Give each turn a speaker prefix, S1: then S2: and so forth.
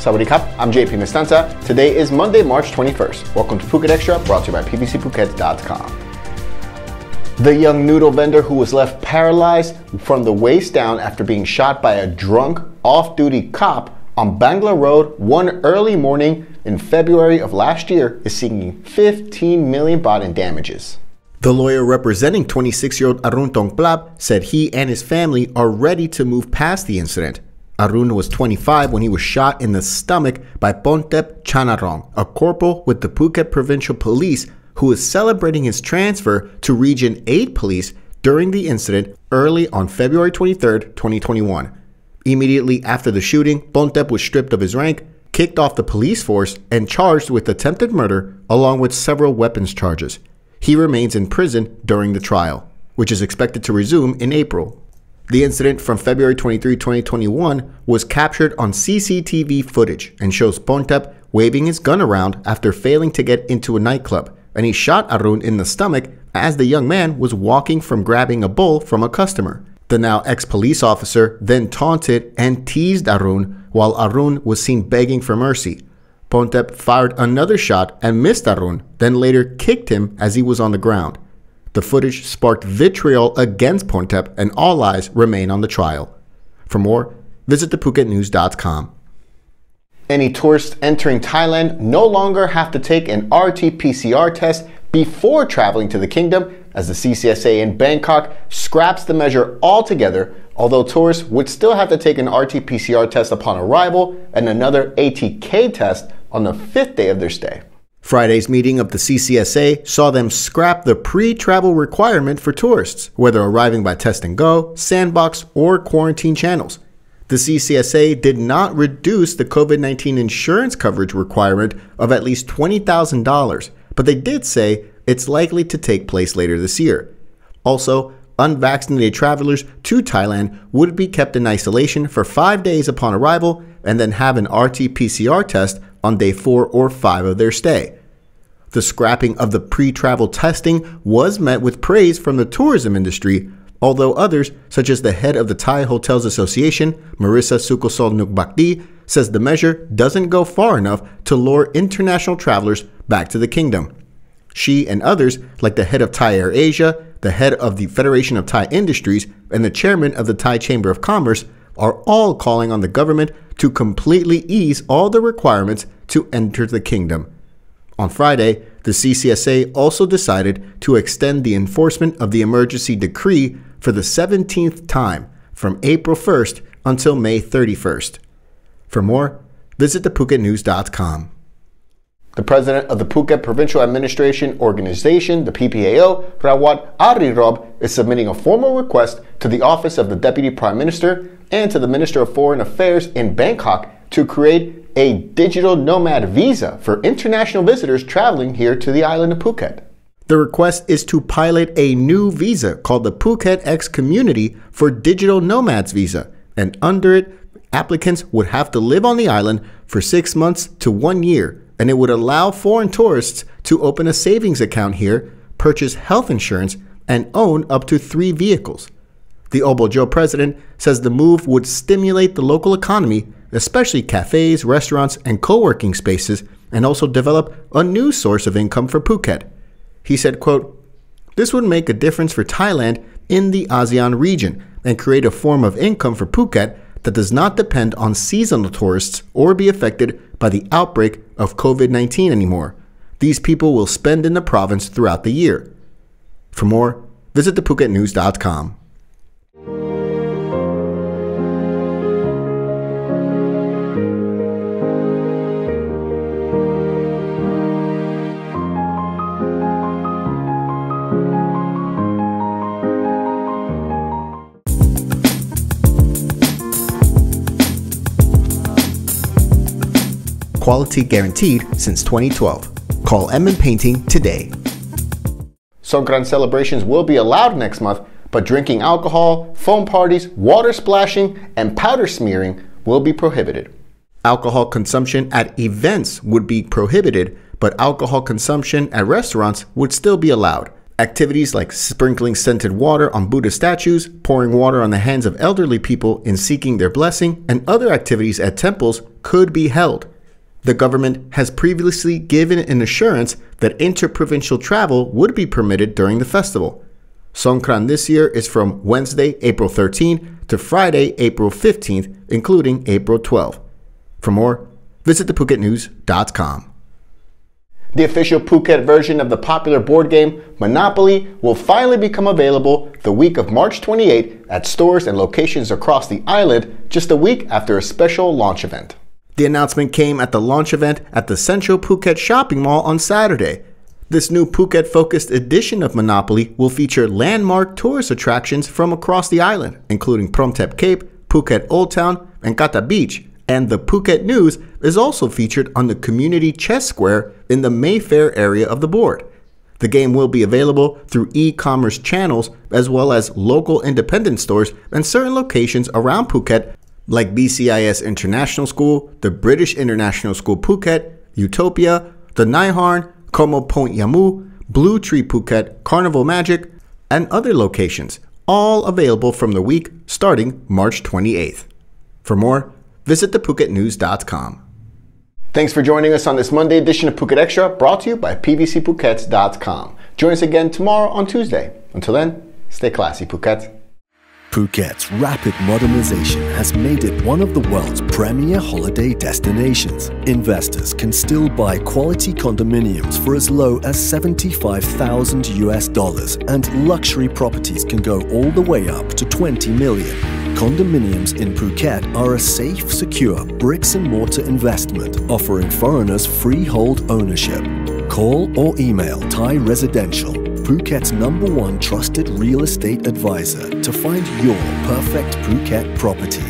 S1: Sawadee Krap, I'm JP Mestanza. Today is Monday, March 21st. Welcome to Phuket Extra, brought to you by pbcphuket.com. The young noodle vendor who was left paralyzed from the waist down after being shot by a drunk, off-duty cop on Bangla Road one early morning in February of last year is seeking 15 million baht in damages. The lawyer representing 26-year-old Arun Tongplap said he and his family are ready to move past the incident. Arun was 25 when he was shot in the stomach by Pontep Chanarong, a corporal with the Phuket Provincial Police who was celebrating his transfer to Region 8 Police during the incident early on February 23, 2021. Immediately after the shooting, Pontep was stripped of his rank, kicked off the police force, and charged with attempted murder along with several weapons charges. He remains in prison during the trial, which is expected to resume in April. The incident from February 23, 2021 was captured on CCTV footage and shows Pontep waving his gun around after failing to get into a nightclub, and he shot Arun in the stomach as the young man was walking from grabbing a bowl from a customer. The now ex-police officer then taunted and teased Arun while Arun was seen begging for mercy. Pontep fired another shot and missed Arun, then later kicked him as he was on the ground. The footage sparked vitriol against Pontep, and all eyes remain on the trial. For more, visit thephuketnews.com. Any tourists entering Thailand no longer have to take an RT-PCR test before traveling to the kingdom, as the CCSA in Bangkok scraps the measure altogether, although tourists would still have to take an RT-PCR test upon arrival and another ATK test on the 5th day of their stay. Friday's meeting of the CCSA saw them scrap the pre-travel requirement for tourists, whether arriving by test and go, sandbox, or quarantine channels. The CCSA did not reduce the COVID-19 insurance coverage requirement of at least $20,000, but they did say it's likely to take place later this year. Also, unvaccinated travelers to Thailand would be kept in isolation for 5 days upon arrival and then have an RT-PCR test on day 4 or 5 of their stay. The scrapping of the pre-travel testing was met with praise from the tourism industry, although others, such as the head of the Thai Hotels Association, Marissa Sukosol Nukbakdi, says the measure doesn't go far enough to lure international travelers back to the kingdom. She and others, like the head of Thai Air Asia, the head of the Federation of Thai Industries, and the chairman of the Thai Chamber of Commerce, are all calling on the government to completely ease all the requirements to enter the kingdom. On Friday, the CCSA also decided to extend the enforcement of the emergency decree for the 17th time from April 1st until May 31st. For more, visit thephuketnews.com. The president of the Phuket Provincial Administration Organization, the PPAO, Rawat Arirob, is submitting a formal request to the Office of the Deputy Prime Minister and to the Minister of Foreign Affairs in Bangkok to create a Digital Nomad Visa for international visitors traveling here to the island of Phuket. The request is to pilot a new visa called the Phuket X Community for Digital Nomads Visa, and under it, applicants would have to live on the island for 6 months to 1 year, and it would allow foreign tourists to open a savings account here, purchase health insurance, and own up to 3 vehicles. The Obojo president says the move would stimulate the local economy, especially cafes, restaurants, and co-working spaces, and also develop a new source of income for Phuket. He said, quote, "This would make a difference for Thailand in the ASEAN region and create a form of income for Phuket that does not depend on seasonal tourists or be affected by the outbreak of COVID-19 anymore. These people will spend in the province throughout the year." For more, visit thephuketnews.com. Quality guaranteed since 2012. Call M Painting today. Songkran celebrations will be allowed next month, but drinking alcohol, foam parties, water splashing, and powder smearing will be prohibited. Alcohol consumption at events would be prohibited, but alcohol consumption at restaurants would still be allowed. Activities like sprinkling scented water on Buddha statues, pouring water on the hands of elderly people in seeking their blessing, and other activities at temples could be held. The government has previously given an assurance that interprovincial travel would be permitted during the festival. Songkran this year is from Wednesday, April 13 to Friday, April 15th, including April 12. For more, visit thephuketnews.com. The official Phuket version of the popular board game Monopoly will finally become available the week of March 28 at stores and locations across the island, just a week after a special launch event. The announcement came at the launch event at the Central Phuket shopping mall on Saturday. This new Phuket-focused edition of Monopoly will feature landmark tourist attractions from across the island, including Promthep Cape, Phuket Old Town, and Kata Beach, and the Phuket News is also featured on the community chess square in the Mayfair area of the board. The game will be available through e-commerce channels as well as local independent stores and certain locations around Phuket like BCIS International School, the British International School Phuket, Utopia, the Naiharn, Como Point Yamu, Blue Tree Phuket, Carnival Magic, and other locations, all available from the week starting March 28th. For more, visit thephuketnews.com. Thanks for joining us on this Monday edition of Phuket Extra, brought to you by pvcphuket.com. Join us again tomorrow on Tuesday. Until then, stay classy, Phuket.
S2: Phuket's rapid modernization has made it one of the world's premier holiday destinations. Investors can still buy quality condominiums for as low as $75,000 and luxury properties can go all the way up to 20 million. Condominiums in Phuket are a safe, secure bricks-and-mortar investment offering foreigners freehold ownership. Call or email Thai Residential, Phuket's #1 trusted real estate advisor, to find your perfect Phuket property.